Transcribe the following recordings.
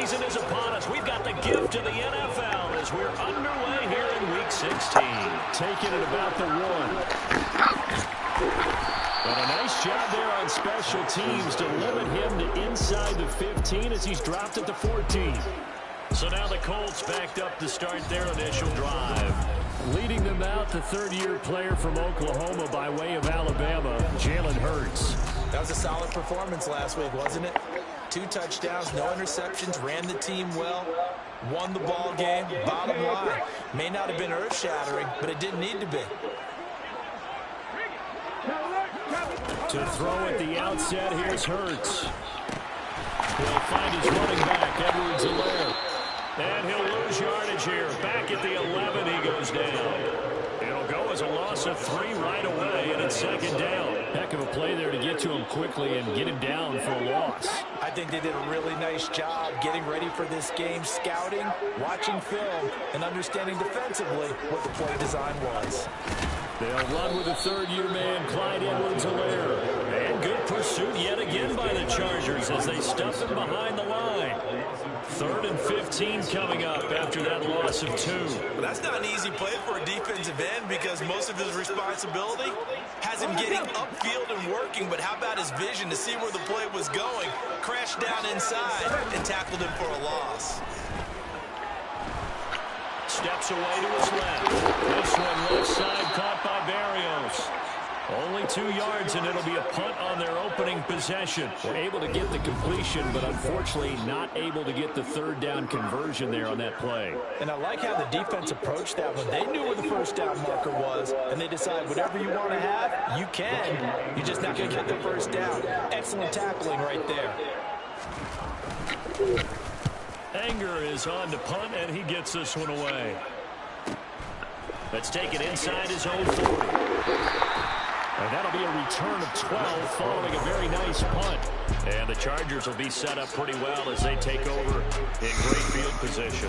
season is upon us. We've got the gift of the NFL as we're underway here in Week 16. Taking it about the 1. And a nice job there on special teams to limit him to inside the 15 as he's dropped at the 14. So now the Colts backed up to start their initial drive. Leading them out, the third-year player from Oklahoma by way of Alabama, Jalen Hurts. That was a solid performance last week, wasn't it? 2 touchdowns, no interceptions, ran the team well, won the ball game. Bottom line, may not have been earth-shattering, but it didn't need to be. To throw at the outset, here's Hurts. He'll find his running back, Edwards-Helaire. And he'll lose yardage here. Back at the 11, he goes down. It'll go as a loss of 3 right away, and it's second down. Heck of a play there to get to him quickly and get him down for a loss. I think they did a really nice job getting ready for this game, scouting, watching film, and understanding defensively what the play design was. They'll run with the third-year man, Clyde Edwards-Helaire. And good pursuit yet again by the Chargers as they stuff him behind the line. 3rd and 15 coming up after that loss of 2. Well, that's not an easy play for a defensive end because most of his responsibility has him getting upfield and working, but how about his vision to see where the play was going, crashed down inside, and tackled him for a loss. Steps away to his left. This one left side caught by Barrios. Only 2 yards, and it'll be a punt on their opening possession. They're able to get the completion, but unfortunately not able to get the 3rd down conversion there on that play. And I like how the defense approached that one. They knew where the 1st down marker was, and they decide whatever you want to have, you can. You're just not going to get the 1st down. Excellent tackling right there. Anger is on to punt, and he gets this one away. Let's take it inside his own 40. And that'll be a return of 12 following a very nice punt. And the Chargers will be set up pretty well as they take over in great field position.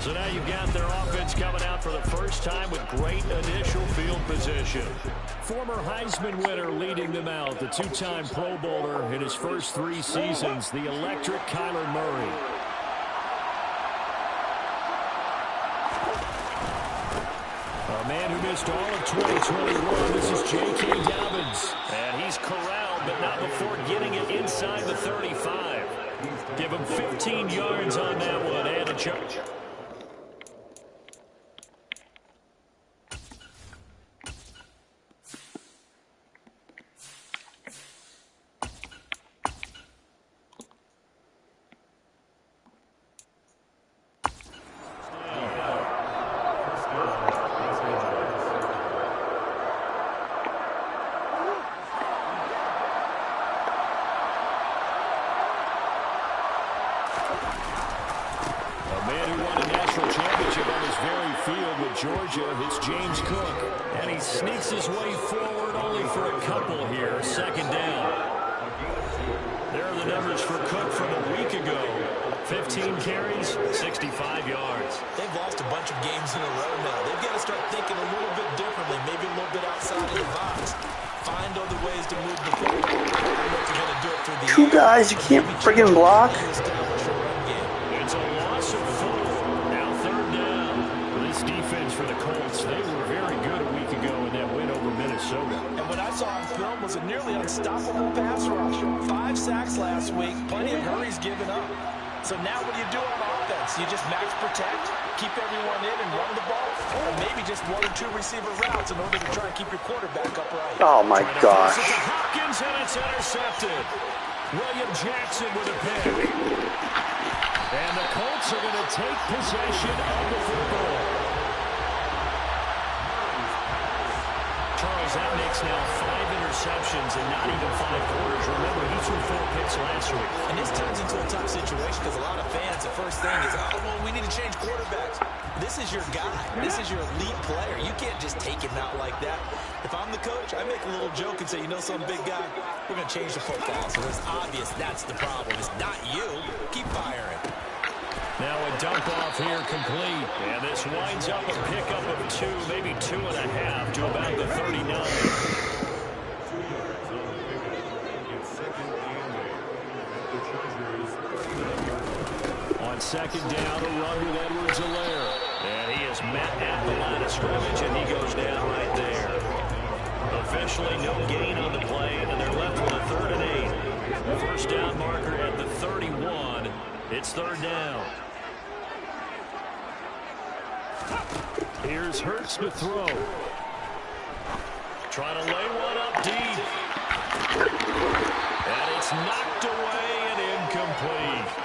So now you've got their offense coming out for the first time with great initial field position. Former Heisman winner leading them out, the 2-time Pro Bowler in his first 3 seasons, the electric Kyler Murray. A man who missed all of 2021, this is J.K. Dobbins. And he's corralled, but not before getting it inside the 35. Give him 15 yards on that one and a charge. Georgia, it's James Cook, and he sneaks his way forward only for a couple here. 2nd down. There are the numbers for Cook from a week ago. 15 carries, 65 yards. They've lost a bunch of games in a row now. They've got to start thinking a little bit differently, maybe a little bit outside of the box. Find other ways to move the football. I don't know if you're going to do it through the 2 guys, you can't friggin' block. It's a loss of 4. Now 3rd down. This defense for the Colts, they were very good a week ago in that win over Minnesota. And what I saw on film was a nearly unstoppable pass rush. 5 sacks last week, plenty of hurries given up. So now what do you do on offense? You just max protect, keep everyone in and run the ball, or maybe just 1 or 2 receiver routes in order to try and keep your quarterback upright. Oh my gosh. It's Hopkins and it's intercepted. William Jackson with a pick. And the Colts are going to take possession of the football. Charles, that makes now 5 interceptions and not even 5 quarters. Remember, he threw 4 picks last week. And this turns into a tough situation because a lot of fans, the first thing is, oh, well, we need to change quarterbacks. This is your guy. This is your elite player. You can't just take him out like that. If I'm the coach, I make a little joke and say, you know, some big guy, we're going to change the football. So it's obvious that's the problem. It's not you. Keep firing. Now a dump off here complete. And this winds up a pickup of 2, maybe 2.5 to about the 39. On second down, a run with Edwards-Helaire. And he is met at the line of scrimmage, and he goes down right there. Officially no gain on the play, and they're left with a 3rd and 8. First down marker at the 31. It's 3rd down. Here's Hurts to throw. Trying to lay one up deep. And it's knocked away and incomplete.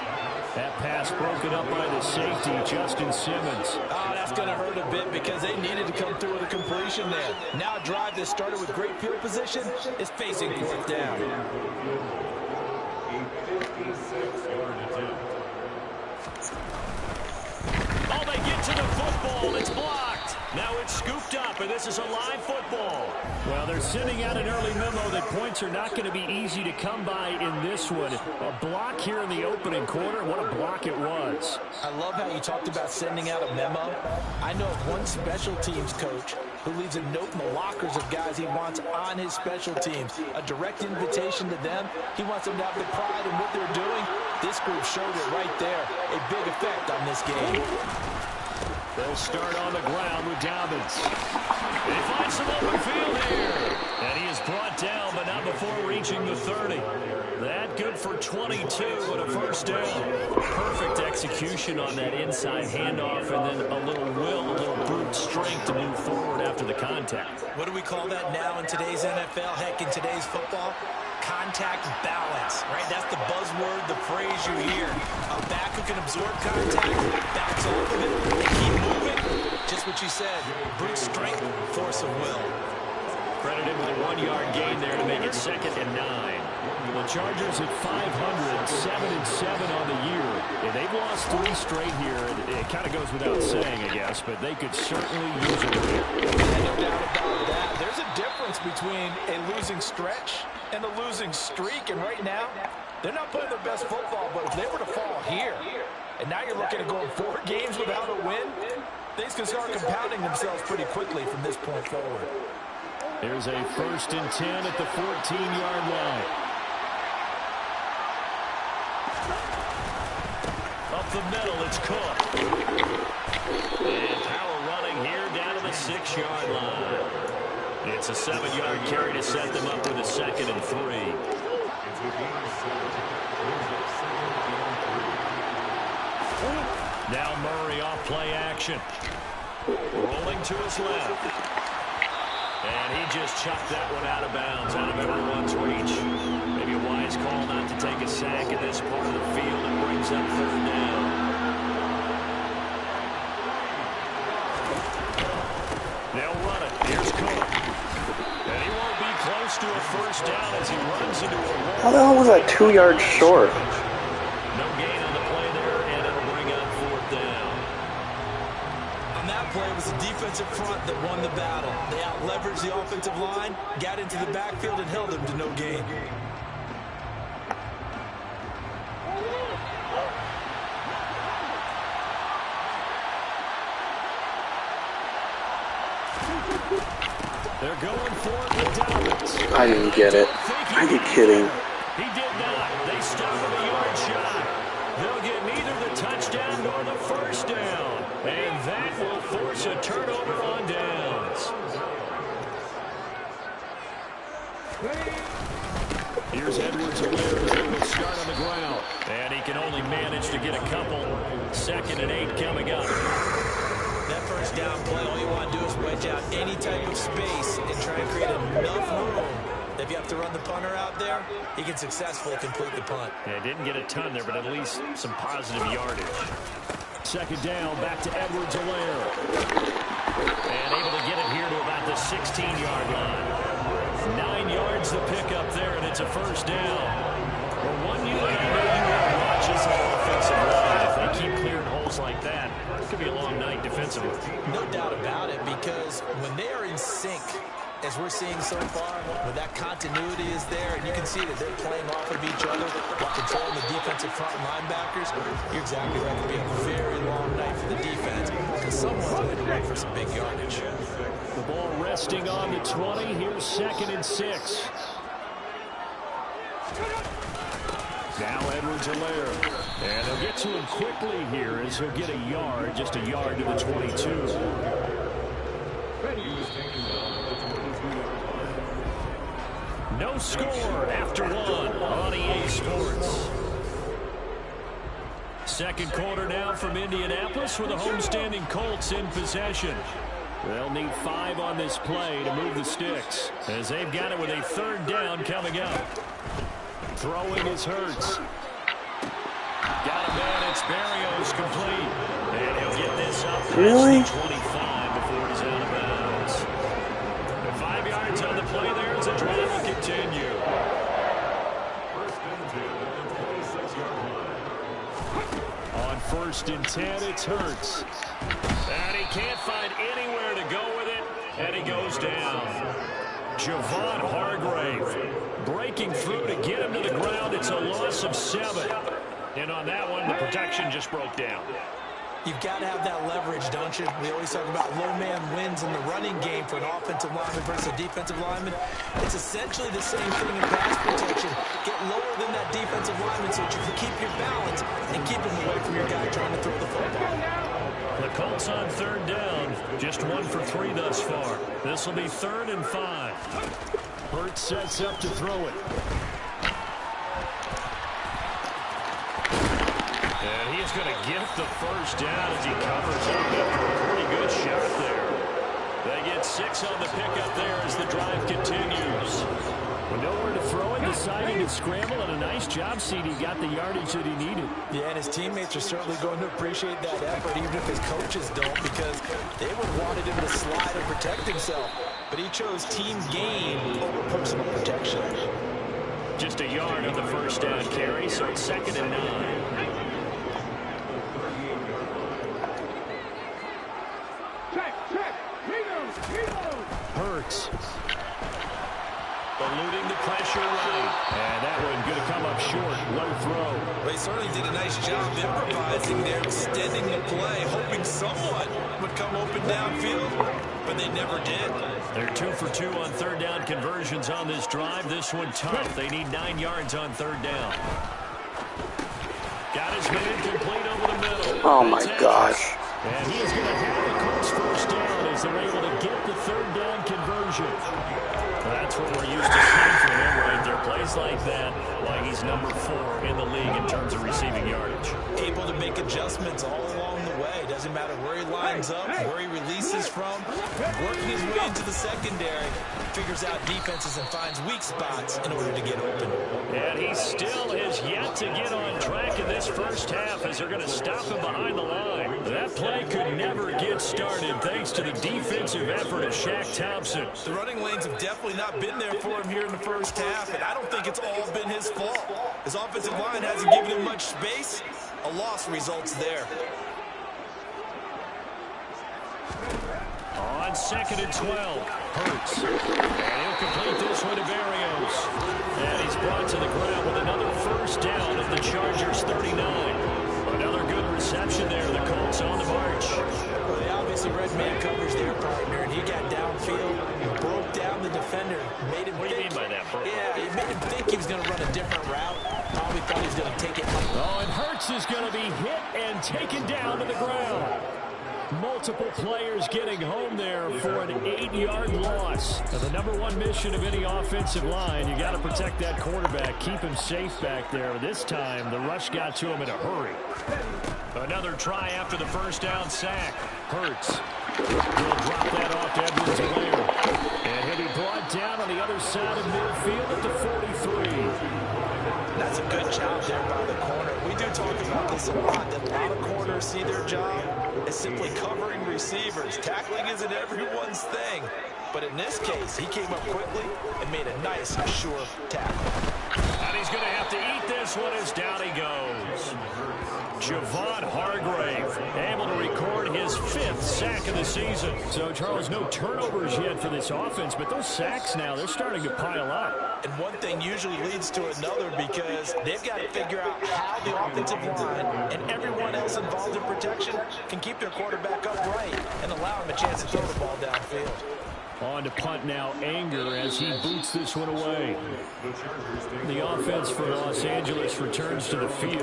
That pass broken up by the safety, Justin Simmons. Oh, that's going to hurt a bit because they needed to come through with a completion there. Now a drive that started with great field position is facing 4th down. Oh, they get to the football. It's blocked. Now it's scooped up, and this is a live football. Well, they're sending out an early memo that points are not going to be easy to come by in this one. A block here in the opening quarter. What a block it was. I love how you talked about sending out a memo. I know of one special teams coach who leaves a note in the lockers of guys he wants on his special teams. A direct invitation to them. He wants them to have the pride in what they're doing. This group showed it right there. A big effect on this game. They'll start on the ground with Dobbins. They find some open field here. And he is brought down, but not before reaching the 30. That good for 22 and a first down. Perfect execution on that inside handoff, and then a little will, a little brute strength to move forward after the contact. What do we call that now in today's NFL? Heck, in today's football? Contact balance, right? That's the buzzword, the phrase you hear. A back who can absorb contact, bounce off of it, and keep moving. Just what you said, brute strength, force of will. Credited with a 1-yard gain there to make it 2nd and 9. The Chargers at 500, 7-7 on the year. Yeah, they've lost 3 straight here. It kind of goes without saying, I guess, but they could certainly use a win. No doubt about that. There's a difference between a losing stretch and a losing streak, and right now, they're not playing their best football, but if they were to fall here, and now you're looking at going 4 games without a win, things can start compounding themselves pretty quickly from this point forward. Here's a 1st and 10 at the 14-yard line. Up the middle, it's Cook. And power running here down to the 6-yard line. It's a 7-yard carry to set them up with a 2nd and 3. Now Murray off play action. Rolling to his left. And he just chucked that one out of bounds, out of everyone's reach. Maybe a wise call not to take a sack in this part of the field. It brings up 3rd down. They'll run it. Here's Cook. And he won't be close to a first down as he runs into a wall. How the hell was that 2 yards short? No gain on the play there, and it'll bring up 4th down. On that play, it was the defensive front that won the battle. They out-leveraged the offensive line, got into the backfield, and held them to no gain. They're going for it with Dobbins. I didn't get it. Are you kidding? He did not. They stop with a yard shot. They'll get neither the touchdown nor the first down. And that will force a turnover on downs. Here's Edwards-Helaire as they will start on the ground. And he can only manage to get a couple. 2nd and 8 coming up. That first down play, all you want to do is wedge out any type of space and try and create enough room. If you have to run the punter out there, he can successfully complete the punt. Yeah, didn't get a ton there, but at least some positive yardage. 2nd down, back to Edwards-Helaire. And able to get it here to about the 16-yard line. 9 yards the pickup there, and it's a first down. Well, one unit I know you want to watch is that offensive line. If they keep clearing holes like that, it could be a long night defensively. No doubt about it, because when they are in sync, as we're seeing so far, when that continuity is there, and you can see that they're playing off of each other while controlling the defensive front linebackers, you're exactly right. It could be a very long night for the defense because someone's going to run for some big yardage. The ball resting on the 20. Here's 2nd and 6. Now Edwards-Helaire. And they'll get to him quickly here as he'll get a yard, just a yard to the 22. No score after one on EA Sports. Second quarter now from Indianapolis with the homestanding Colts in possession. They'll need 5 on this play to move the sticks as they've got it with a third down coming up. Throwing is Hurts. Got a man, it's Berrios complete. And he'll get this up past the 25 before he's out of bounds. The 5 yards on the play there as the drive will continue. On 1st and 10, it's Hurts. And he can't find anywhere to go with it, and he goes down. Javon Hargrave breaking through to get him to the ground. It's a loss of 7. And on that one, the protection just broke down. You've got to have that leverage, don't you? We always talk about low man wins in the running game for an offensive lineman versus a defensive lineman. It's essentially the same thing in pass protection. Get lower than that defensive lineman so that you can keep your balance and keep him away from your guy trying to throw the football. The Colts on 3rd down. Just 1 for 3 thus far. This will be 3rd and 5. Hurts sets up to throw it. And he's going to get the first down as he covers up after a pretty good shot there. They get 6 on the pickup there as the drive continues. With nowhere to throw it, deciding to scramble, and a nice job, CD got the yardage that he needed. Yeah, and his teammates are certainly going to appreciate that effort, even if his coaches don't, because they would have wanted him to slide and protect himself. But he chose team gain over personal protection. Just a yard on the first down carry, so it's 2nd and 9. Hurts. Eluding the pressure right. And that one going to come up short. Low throw. They certainly did a nice job improvising there, extending the play, hoping someone would come open downfield, but they never did. They're 2 for 2 on 3rd down conversions on this drive. This one tough. They need 9 yards on 3rd down. Got his man complete over the middle. Oh my gosh. And he is going to have the Colts first down as they're able to get the 3rd down conversion. That's what we're used to seeing from him right there. Plays like that, like he's number 4 in the league in terms of receiving yardage. Able to make adjustments all along the way. Doesn't matter where he lines up, where he releases from, working his way into the secondary, figures out defenses and finds weak spots in order to get open. And he still has yet to get on track in this first half as they're going to stop him behind the line. That play could never get started thanks to the defensive effort of Shaq Thompson. The running lanes have definitely not been there for him here in the first half, and I don't think it's all been his fault. His offensive line hasn't given him much space. A loss results there. On 2nd and 12, Hurts. And he'll complete this one to Berrios. And he's brought to the ground with another first down at the Chargers' 39. Another good reception there. The Colts on the march. Well, they obviously read man coverage their partner, and he got downfield, broke down the defender, made him What do you mean by that, bro? Yeah, he made him think he was going to run a different route. Probably thought he was going to take it. Oh, and Hurts is going to be hit and taken down to the ground. Multiple players getting home there for an 8-yard loss. Now, the number 1 mission of any offensive line, you got to protect that quarterback, keep him safe back there. This time, the rush got to him in a hurry. Another try after the first down sack. Hurts. He'll drop that off to Edwards-Helaire. And he'll be brought down on the other side of midfield at the 43. That's a good job there by the corner. We do talk about this a lot, that a lot of corners see their job as simply covering receivers. Tackling isn't everyone's thing. But in this case, he came up quickly and made a nice, sure tackle. And he's going to have to eat this one as down he goes. Javon Hargrave able to record his 5th sack of the season. So, Charles, no turnovers yet for this offense, but those sacks now, they're starting to pile up. And one thing usually leads to another because they've got to figure out how the offensive line and everyone else involved in protection can keep their quarterback upright and allow him a chance to throw the ball downfield. On to punt now, Anger, as he boots this one away. The offense for Los Angeles returns to the field.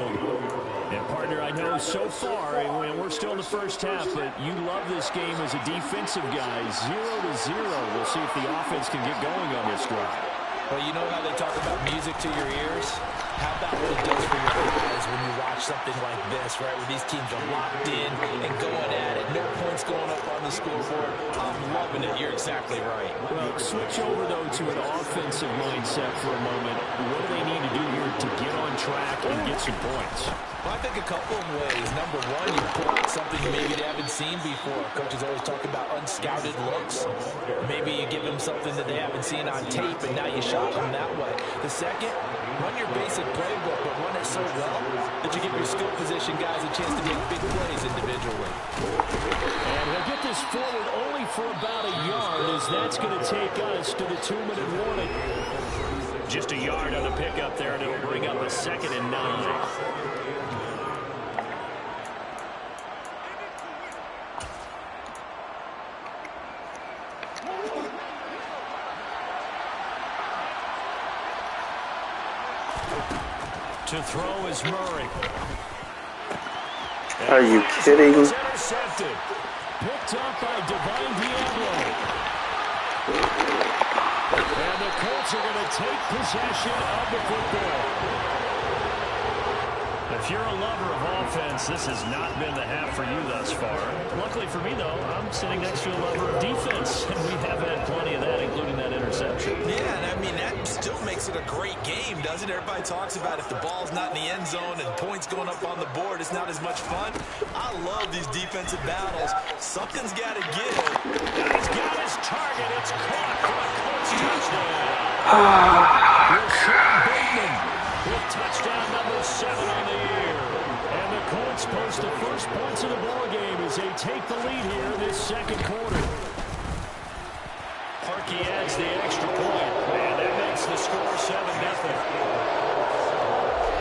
And, partner, I know so far, and we're still in the first half, but you love this game as a defensive guy. 0-0. We'll see if the offense can get going on this drive. Well, you know how they talk about music to your ears? How about what it does for your eyes when you watch something like this, right, where these teams are locked in and going at it. No points going up on the scoreboard. I'm loving it. You're exactly right. Well, switch over, though, to an offensive mindset for a moment. What do they need to do here to get on track and get some points? Well, I think a couple of ways. Number one, you pull out something maybe they haven't seen before. Coaches always talk about unscouted looks. Maybe you give them something that they haven't seen on tape, and now you shot them that way. The second, run your basic playbook, but run it so well that you give your skill position guys a chance to make big plays individually. And he'll get this forward only for about a yard, as that's going to take us to the 2-minute warning. Just a yard on the pickup there, and it'll bring up a 2nd and 9. To throw is Murray. Are you kidding? Intercepted. Picked up by Divine Diablo. And the Colts are going to take possession of the football. If you're a lover of offense, this has not been the half for you thus far. Luckily for me, though, I'm sitting next to a lover of defense, and we have had plenty of that, including that interception. Yeah, and I mean, that still makes it a great game, doesn't it? Everybody talks about if the ball's not in the end zone and points going up on the board, it's not as much fun. I love these defensive battles. Something's got to give. He's got his target. It's caught for a Colts touchdown. With touchdown number 7 on the year. And the Colts post the first points of the ball game as they take the lead here in this second quarter. Parkey adds the extra point. And that makes the score 7-0.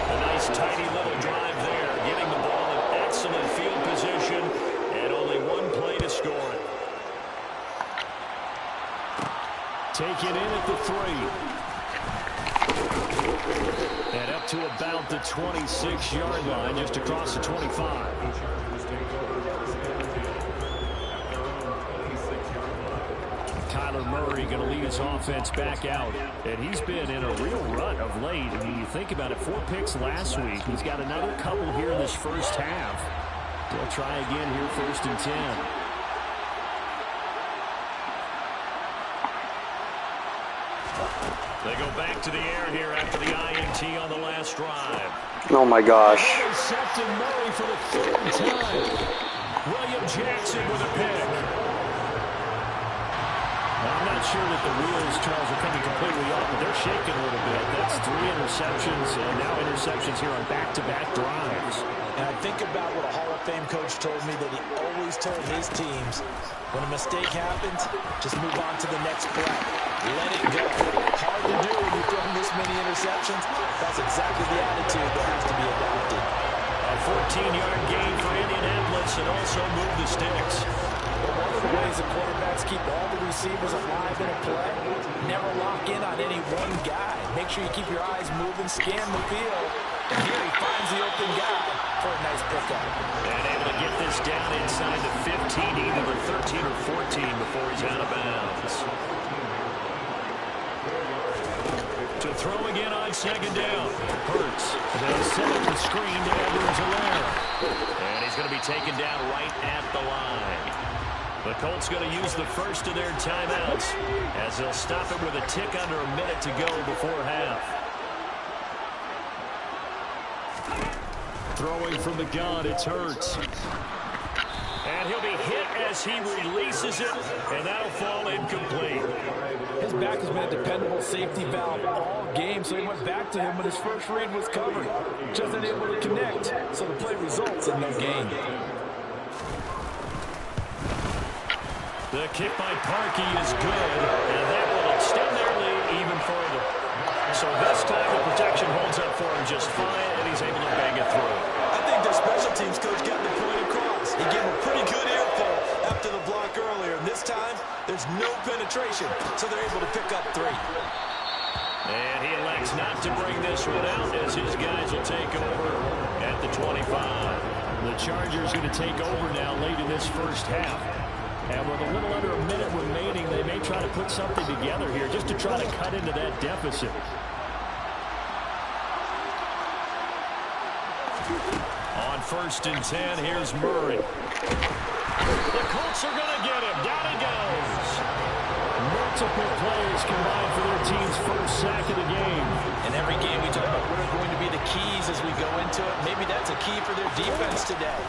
A nice tidy little drive there, getting the ball in excellent field position and only one play to score it. Taken in at the 3. And up to about the 26-yard line, just across the 25. Kyler Murray going to lead his offense back out. And he's been in a real rut of late. I mean, you think about it, 4 picks last week. He's got another couple here in this first half. They'll try again here, 1st and 10. They go back to the air here after the INT on the last drive. Oh my gosh. Intercepted Murray for the 3rd time. William Jackson with a pick. Now, I'm not sure that the wheels, Charles, are coming completely off, but they're shaking a little bit. That's 3 interceptions, and now interceptions here on back-to-back drives. And I think about what a Hall of Fame coach told me that he always told his teams, when a mistake happens, just move on to the next play. Let it go. Hard to do when you've thrown this many interceptions. That's exactly the attitude that has to be adopted. A 14-yard gain for Indianapolis and also move the sticks. But one of the ways the quarterbacks keep all the receivers alive in a play, never lock in on any one guy. Make sure you keep your eyes moving, scan the field. And here he finds the open guy for a nice pickup. And able to get this down inside the 15, either 13 or 14 before he's out of bounds. To throw again on 2nd down. Hurts. They'll set up the screen to Edwards-Helaire. And he's going to be taken down right at the line. The Colts going to use the first of their timeouts as they'll stop it with a tick under a minute to go before half. Throwing from the gun, it's Hurts. And he'll be hit as he releases it, and that'll fall incomplete. His back has been a dependable safety valve all game, so he went back to him when his first read was covered. Just unable to connect, so the play results in no gain. The kick by Parkey is good, and that will extend their lead even further. So this time the protection holds up for him just fine, and he's able to bang it through. I think their special teams coach got the point across. He gave him a pretty good earful. That to the block earlier, and this time there's no penetration, so they're able to pick up 3. And he elects not to bring this one out as his guys will take over at the 25. The Chargers going to take over now late in this first half. And with a little under a minute remaining, they may try to put something together here just to try to cut into that deficit. On 1st and 10, here's Murray. The Colts are going to get him. Down he goes. Multiple plays combined for their team's first sack of the game. In every game we talk about what are going to be the keys as we go into it. Maybe that's a key for their defense today.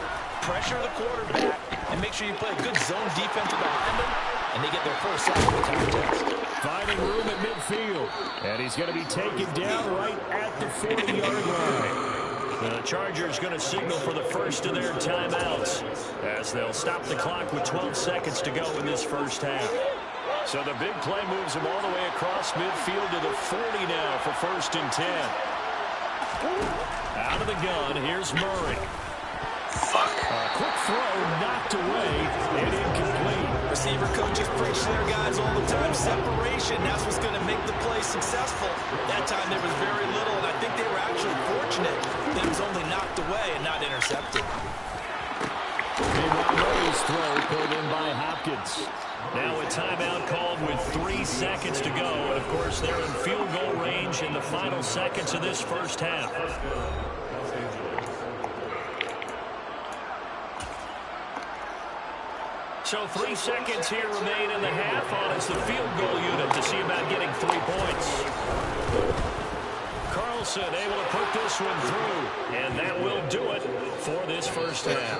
Pressure the quarterback and make sure you play a good zone defense behind them, and they get their first sack of the contest. Finding room at midfield. And he's going to be taken down right at the 40-yard line. The Chargers going to signal for the first of their timeouts as they'll stop the clock with 12 seconds to go in this first half. So the big play moves him all the way across midfield to the 40 now for 1st and 10. Out of the gun, here's Murray. A quick throw knocked away and incomplete. Receiver coaches preach to their guys all the time. Separation, that's what's going to make the play successful. That time there was very little, and I think they were actually fortunate that it was only knocked away and not intercepted. Meanwhile, Murray's throw pulled in by Hopkins. Now a timeout called with 3 seconds to go. And, of course, they're in field goal range in the final seconds of this first half. So 3 seconds here remain in the half on as the field goal unit to see about getting 3 points. Carlson able to put this one through, and that will do it for this first half.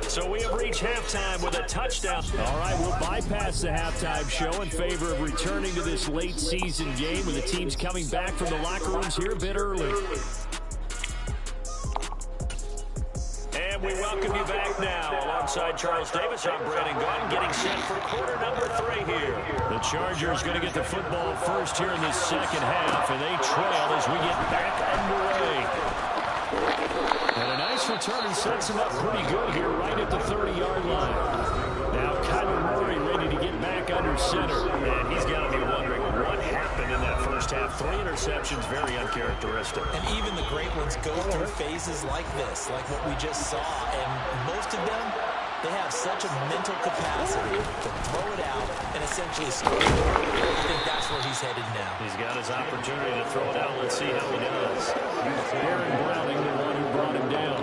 So we have reached halftime with a touchdown. All right, we'll bypass the halftime show in favor of returning to this late season game with the teams coming back from the locker rooms here a bit early. And we welcome you back now. Alongside Charles Davis, I'm Brandon Gordon, getting set for quarter number 3 here. The Chargers going to get the football first here in this second half, and they trail as we get back underway. And a nice return and sets him up pretty good here right at the 30-yard line. Now Kyler Murray ready to get back under center. And he's got to be wondering what happened in that first half. 3 interceptions, very uncharacteristic. And even the great ones go through phases like this, like what we just saw. And most of them, they have such a mental capacity to throw it out and essentially score. I think that's where he's headed now. He's got his opportunity to throw it out. Let's see how he does. Aaron Browning, the one who brought him down.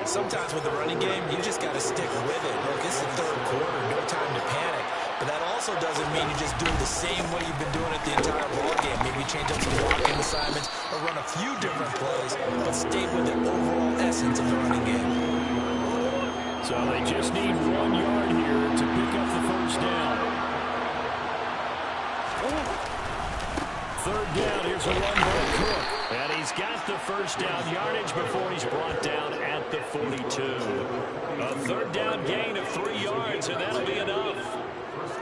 Sometimes with the running game, you just got to stick with it. Look, it's the third quarter, no time to panic. But that also doesn't mean you just do it the same way you've been doing it the entire ball game. Maybe change up some blocking assignments or run a few different plays, but stay with the overall essence of the running game. So they just need 1 yard here to pick up the first down. 3rd down, here's a run by Cook. And he's got the first down yardage before he's brought down at the 42. A 3rd down gain of 3 yards, and that'll be enough.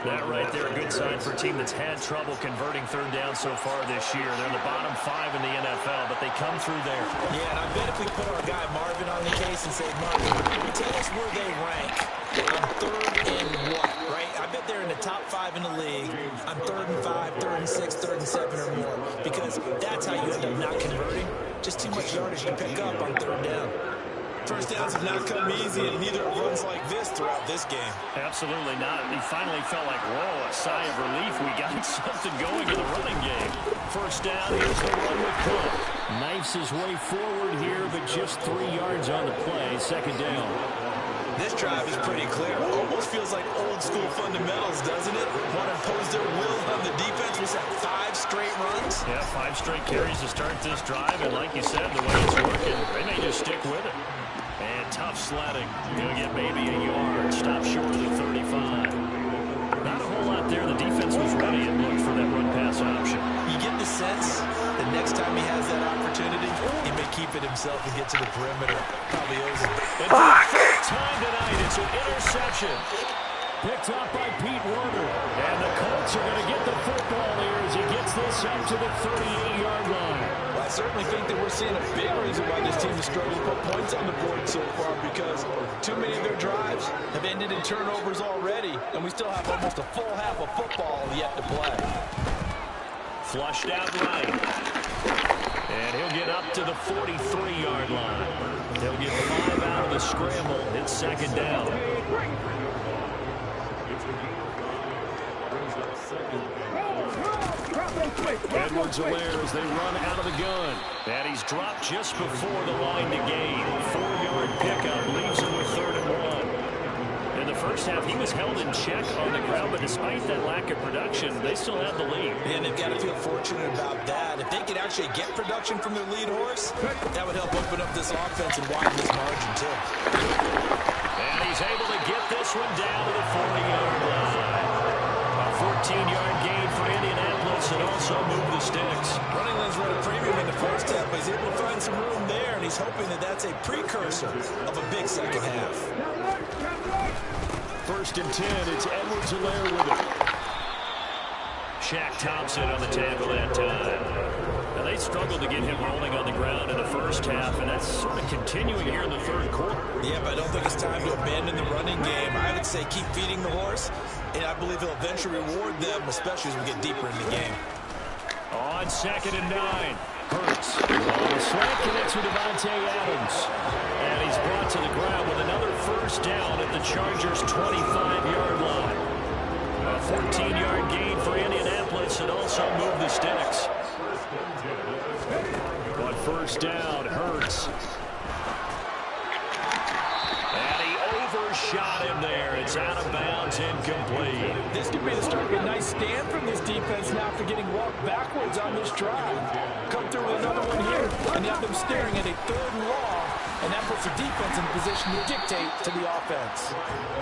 That right there, a good sign for a team that's had trouble converting 3rd down so far this year. They're in the bottom 5 in the NFL, but they come through there. Yeah, and I bet if we put our guy Marvin on the case and say, Marvin, tell us where they rank on 3rd and what, right? I bet they're in the top 5 in the league on 3rd and 5, 3rd and 6, 3rd and 7 or more, because that's how you end up not converting. Just too much yardage to pick up on 3rd down. First downs have not come easy, and neither runs like this throughout this game. Absolutely not. He finally felt like, whoa, a sigh of relief. We got something going in the running game. First down, here's the run with Cook. Knifes his way forward here, but just 3 yards on the play. 2nd down. This drive is pretty clear. Almost feels like old school fundamentals, doesn't it? Want to impose their will on the defense. We said 5 straight runs. Yeah, 5 straight carries to start this drive. And like you said, the way it's working, they may just stick with it. And tough sledding. He'll get maybe a yard. Stop short of the 35. Not a whole lot there. The defense was ready and looked for that run-pass option. You get the sense that next time he has that opportunity, he may keep it himself and get to the perimeter. Probably owes it. And for the third time tonight, it's an interception. Picked up by Pete Werner. And the Colts are going to get the football here as he gets this up to the 38-yard line. Well, I I certainly think that we're seeing a big reason why this team is struggling to put points on the board so far, because too many of their drives have ended in turnovers already, and we still have almost a full half of football yet to play. Flushed out right. And he'll get up to the 43-yard line. He'll get 5 out of the scramble. It's second down. Edwards-Helaire as they run out of the gun. And he's dropped just before the line to gain. 4-yard pickup leaves him with 3rd and 1. In the first half, he was held in check on the ground, but despite that lack of production, they still have the lead. And they've got to feel fortunate about that. If they could actually get production from their lead horse, that would help open up this offense and widen this margin, too. And he's able to get this one down to the 40-yard line. A 14-yard gain for Indianapolis and also move the sticks. Running lanes were at a premium in the first half, but he's able to find some room there, and he's hoping that that's a precursor of a big second half. 1st and 10, it's Edwards-Helaire with it. Shaq Thompson on the tackle that time. Now, they struggled to get him rolling on the ground in the first half, and that's sort of continuing here in the 3rd quarter. Yeah, but I don't think it's time to abandon the running game. I would say keep feeding the horse, and I believe he'll eventually reward them, especially as we get deeper in the game. On 2nd and 9, Hurts. On the slant, connects with Devontae Adams. And he's brought to the ground with another 1st down at the Chargers' 25-yard line. A 14-yard gain for Indianapolis and also move the sticks. But 1st down, Hurts. And he overshot him there. It's out of bounds, incomplete. This could be the start of a nice stand from this defense now after getting walked backwards on this drive. Come through with another one here, and you have them staring at a 3rd and long, and that puts the defense in position to dictate to the offense.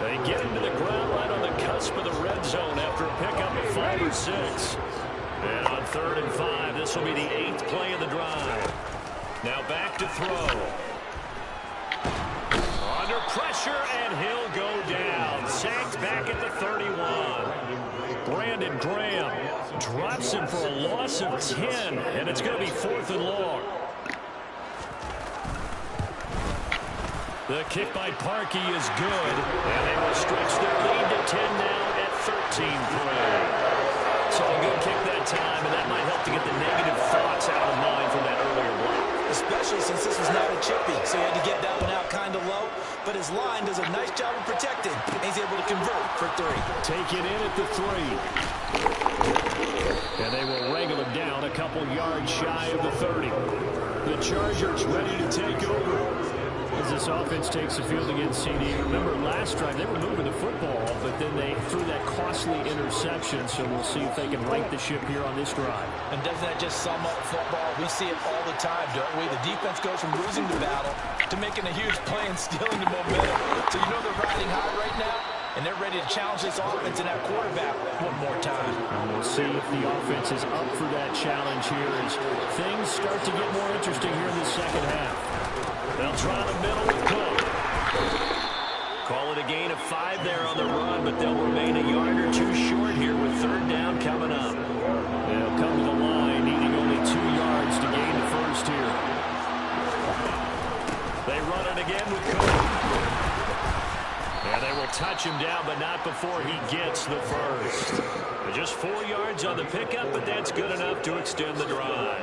They get into the ground right on the cusp of the red zone after a pickup of 5 or 6. And on 3rd and 5, this will be the 8th play of the drive. Now back to throw. Under pressure, and he'll go down. Sacked back at the 31. Brandon Graham drops him for a loss of 10, and it's going to be 4th and long. The kick by Parkey is good, and they will stretch their lead to 10 now at 13-3. So a good kick that time, and that might help to get the negative thoughts out of mind from that earlier block. Especially since this was not a chippy, so he had to get that one out kind of low. But his line does a nice job of protecting, and he's able to convert for 3. Take it in at the 3. And they will wrangle him down a couple yards shy of the 30. The Chargers ready to take over. As this offense takes the field against CD. Remember, last drive, they were moving the football, but then they threw that costly interception, so we'll see if they can right the ship here on this drive. And doesn't that just sum up football? We see it all the time, don't we? The defense goes from losing the battle to making a huge play and stealing the momentum. So you know they're riding high right now, and they're ready to challenge this offense and that quarterback one more time. And we'll see if the offense is up for that challenge here as things start to get more interesting here in the second half. They'll try the middle with Cook. Call it a gain of 5 there on the run, but they'll remain a yard or 2 short here with 3rd down coming up. They'll come to the line, needing only 2 yards to gain the 1st here. They run it again with Cook. And they will touch him down, but not before he gets the 1st. Just 4 yards on the pickup, but that's good enough to extend the drive.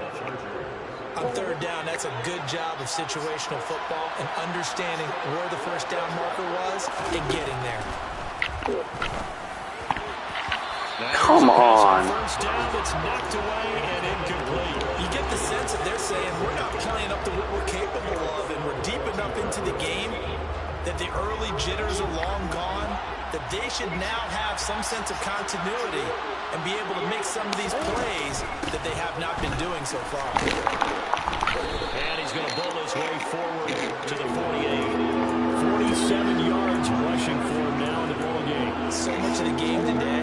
On 3rd down, that's a good job of situational football and understanding where the 1st down marker was and getting there. Come on. 1st down, it's knocked away and incomplete. You get the sense that they're saying we're not playing up to what we're capable of, and we're deep enough into the game that the early jitters are long gone, that they should now have some sense of continuity and be able to make some of these plays that they have not been doing so far. And he's going to bowl his way forward to the 48. 47 yards rushing for him now in the ball game. So much of the game today,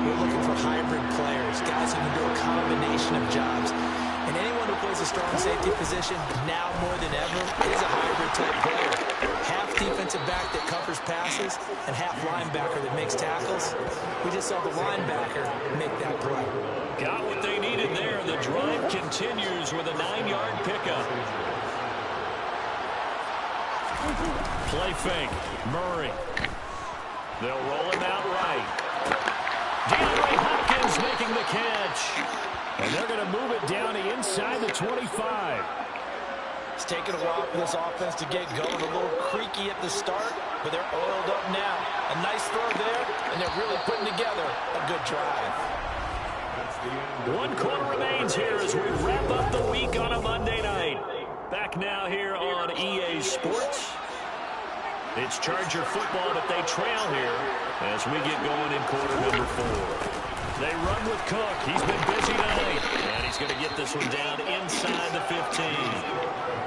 we're looking for hybrid players, guys who can do a combination of jobs. And anyone who plays a strong safety position, now more than ever, is a hybrid type player. Half defensive back that covers blockers passes and half linebacker that makes tackles. We just saw the linebacker make that play. Got what they needed there. The drive continues with a 9-yard pickup. Play fake. Murray. They'll roll him out right. DeAndre Hopkins making the catch. And they're going to move it down to inside the 25. It's taken a while for this offense to get going. A little creaky at the start, but they're oiled up now. A nice throw there, and they're really putting together a good drive. 1 quarter remains here as we wrap up the week on a Monday night. Back now here on EA Sports. It's Charger football, but they trail here as we get going in quarter number 4. They run with Cook. He's been busy tonight. And he's going to get this one down inside the 15.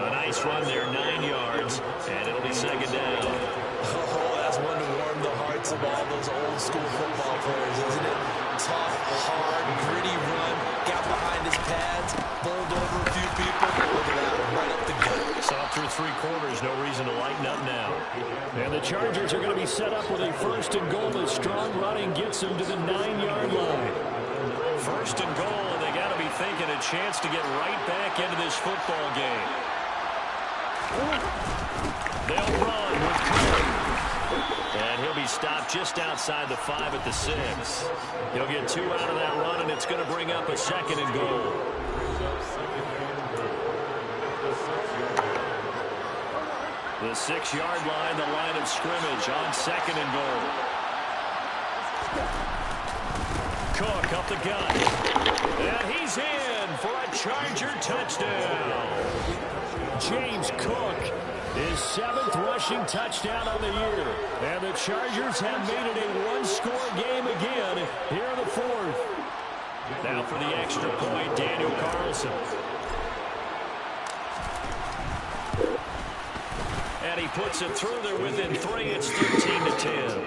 A nice run there, 9 yards, and it'll be second down. Oh, that's one to warm the hearts of all those old school football players, isn't it? Tough, hard, gritty run. Got behind his pads, bowled over a few people. Look at that one, right up the gut. Saw through 3 quarters, no reason to lighten up now. And the Chargers are going to be set up with a first and goal as strong running gets them to the 9-yard line. First and goal, and they got to be thinking a chance to get right back into this football game. They'll run with Cook. And he'll be stopped just outside the 5 at the 6. He'll get 2 out of that run, and it's going to bring up a second and goal. The 6-yard line, the line of scrimmage on second and goal. Cook up the gut. And he's in for a Charger touchdown. James Cook, his 7th rushing touchdown on the year. And the Chargers have made it a 1-score game again here in the 4th. Now for the extra point, Daniel Carlson. And he puts it through there within 3. It's 13-10.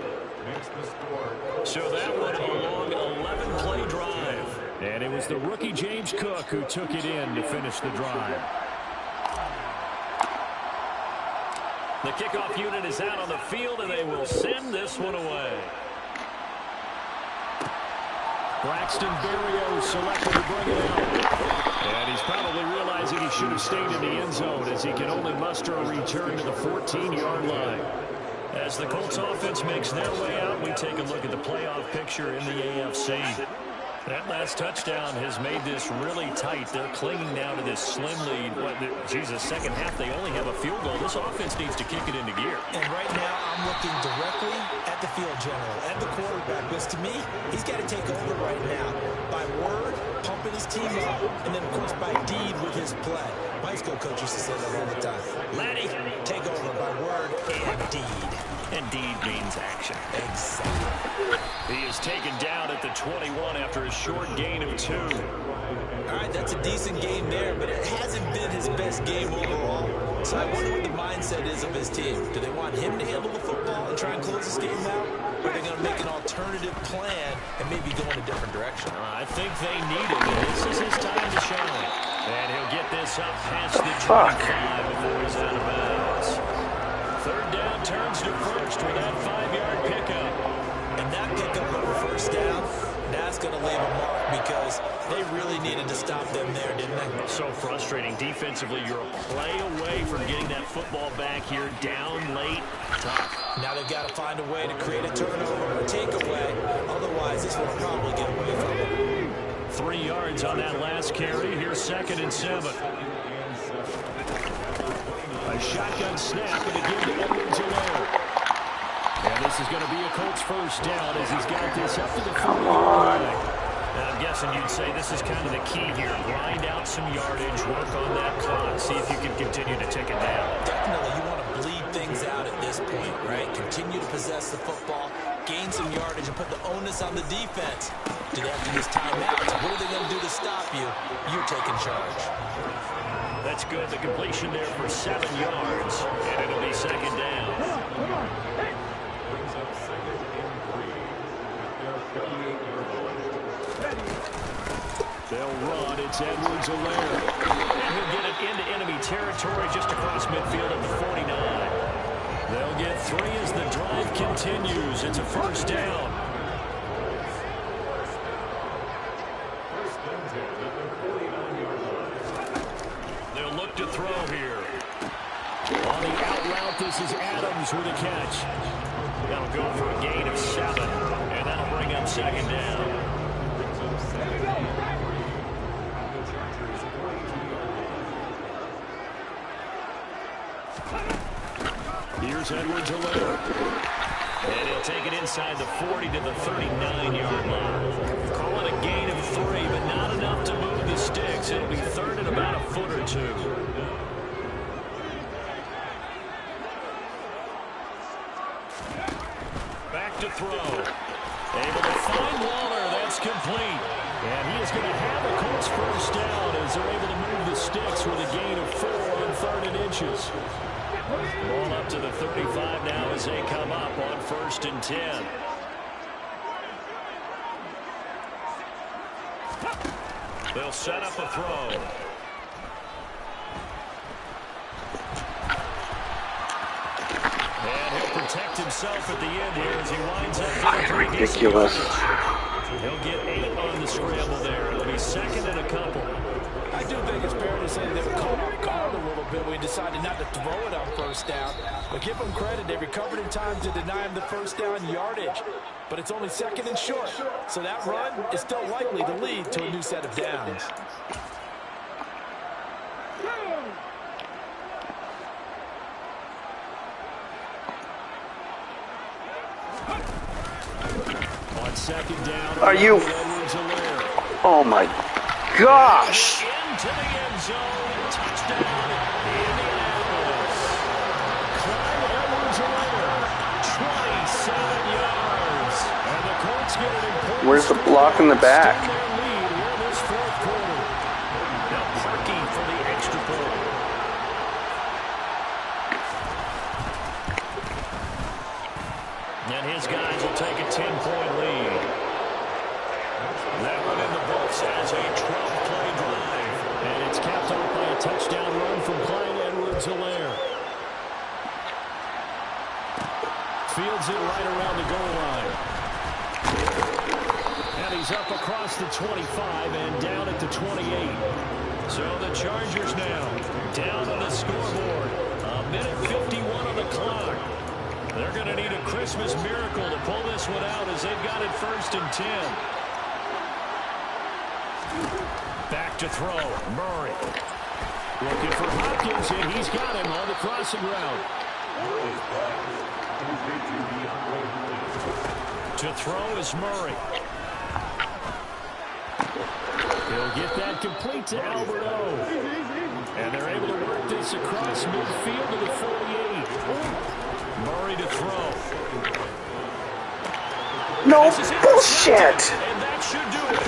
So that one a long 11-play drive. And it was the rookie James Cook who took it in to finish the drive. The kickoff unit is out on the field, and they will send this one away. Braxton Berrios selected to bring it out. And he's probably realizing he should have stayed in the end zone as he can only muster a return to the 14-yard line. As the Colts offense makes their way out, we take a look at the playoff picture in the AFC. That last touchdown has made this really tight. They're clinging now to this slim lead. Second half, they only have a field goal. This offense needs to kick it into gear. And right now, I'm looking directly at the field general, at the quarterback, because to me, he's got to take over right now by word, pumping his team up, and then, of course, by deed with his play. My high school coach used to say that all the time. Laddie, take over by word and deed. And deed means action. Exactly. He is taken down at the 21 after a short gain of 2. All right, that's a decent game there, but it hasn't been his best game overall. So I wonder what the mindset is of his team. Do they want him to handle the football and try and close this game out? Or are they going to make an alternative plan and maybe go in a different direction? I think they need him, and this is his time to shine. And he'll get this up past the 25 before he's out of bounds. Third down turns to first with that 5-yard pickup. And that pickup over first down, that's going to leave a mark because they really needed to stop them there, didn't they? So frustrating. Defensively, you're a play away from getting that football back here down late. Tough. Now they've got to find a way to create a turnover or takeaway. Otherwise, this will probably get away from them. 3 yards on that last carry. Here's 2nd and 7. A shotgun snap and a give to Edwards-Helaire. And this is going to be a Colts first down as he's got this up to the 40-yard line. And I'm guessing you'd say this is kind of the key here. Grind out some yardage, work on that clock, see if you can continue to tick it down. Definitely, you want to bleed things out at this point, right? Continue to possess the football, gain some yardage, and put the onus on the defense. Do they have to use timeouts? What are they going to do to stop you? You're taking charge. That's good. The completion there for 7 yards, and it'll be 2nd down. They'll run. It's Edwards-Helaire. And he'll get it into enemy territory just across midfield at the 49. They'll get 3 as the drive continues. It's a first down. They'll look to throw here. On the out route, this is Adams with a catch. That'll go for a gain of 7, and that'll bring up second down. Here's Edwards-Helaire. And he'll take it inside the 40 to the 39-yard line. Call it a gain of 3, but not enough to move the sticks. It'll be third and about a foot or 2. Back to throw. Able to find Waller. That's complete. And he is going to have a Colts first down as they're able to move the sticks with a gain of 4 on 3rd and inches. Ball up to the 35 now as they come up on 1st and 10. They'll set up a throw. And he'll protect himself at the end here as he winds up. Fucking ridiculous. He'll get 8 on the scramble there. It'll be second and a couple. I do think it's fair to say they were caught off guard a little bit. We decided not to throw it on first down. But give them credit. They recovered in time to deny him the first down yardage. But it's only second and short. So that run is still likely to lead to a new set of downs. On second down. Are you? Oh my gosh. Into the end zone. Touchdown, Indianapolis. Clyde Edwards-Helaire, 27 yards. And the Colts get an important. Where's the block in the back? Extend their lead here in this 4th quarter. Now Parkey for the extra point. And his guys will take a 10-point lead. That one in the books as a 12-play drive. And it's capped off by a touchdown run from Clyde Edwards-Helaire. Fields it right around the goal line. And he's up across the 25 and down at the 28. So the Chargers now down on the scoreboard. A minute 51 on the clock. They're going to need a Christmas miracle to pull this one out as they've got it 1st and 10. Back to throw. Murray. Looking for Hopkins, and he's got him on the crossing route. To throw is Murray. He'll get that complete to Albert O. And they're able to work this across midfield to the 48. Murray to throw. No bullshit. And that should do it.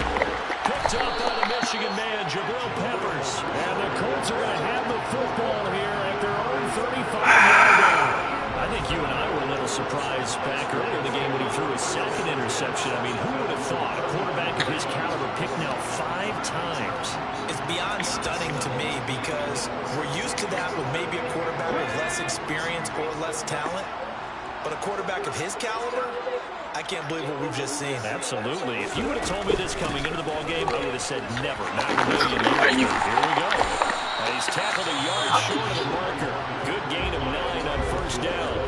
Picked up by the Michigan man, Jabril Peppers. And the Colts are going to have the football here at their own 35-yard line. I think you and I were a little surprised back earlier in the game when he threw his 2nd interception. I mean, who would have thought a quarterback of his caliber picked now 5 times? It's beyond stunning to me because we're used to that with maybe a quarterback with less experience or less talent. But a quarterback of his caliber, I can't believe what we've just seen. Absolutely. If you would have told me this coming into the ballgame, I would have said never. Not in a million years. Here we go. And he's tackled a yard short of the marker. Good gain of 9 on 1st down.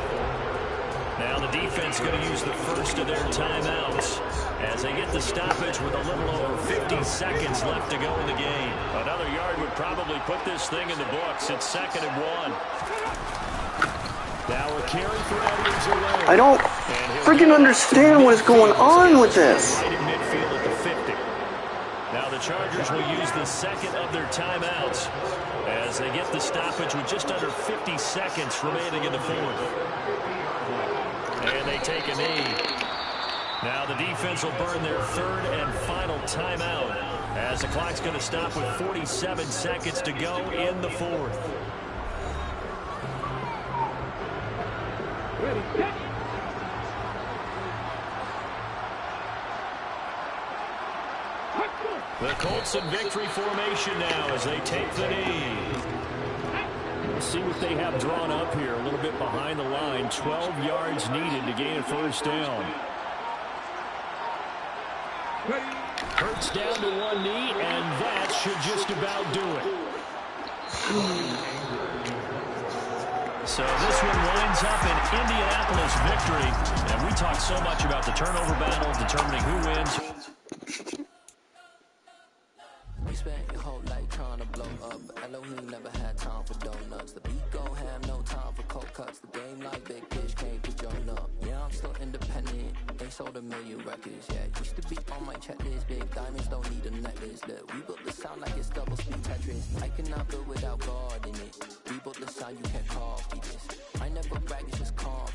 Now the defense going to use the first of their timeouts as they get the stoppage with a little over 50 seconds left to go in the game. Another yard would probably put this thing in the books. It's 2nd and 1. Now a carry for Edwards-Helaire. I don't freaking understand what is going on with this. Right in midfield at the 50. Now the Chargers will use the 2nd of their timeouts as they get the stoppage with just under 50 seconds remaining in the 4th. And they take a knee. Now the defense will burn their 3rd and final timeout as the clock's going to stop with 47 seconds to go in the 4th. The Colts in victory formation now as they take the knee. See what they have drawn up here. A little bit behind the line. 12 yards needed to gain a first down. Hurts down to one knee, and that should just about do it. So this one winds up an Indianapolis victory. And we talked so much about the turnover battle, determining who wins. We spent your whole life trying to blow up, but Elohim never had time for donuts. The beat go ham, no time for cold cuts. The game like big fish came to join up. Yeah, I'm still independent. They sold 1 million records. Yeah, used to be on my checklist. Big diamonds don't need a necklace. Look, we built the sound like it's double speed Tetris. I cannot build without God in it. We built the sound, you can't copy this. I never brag, it's just calm.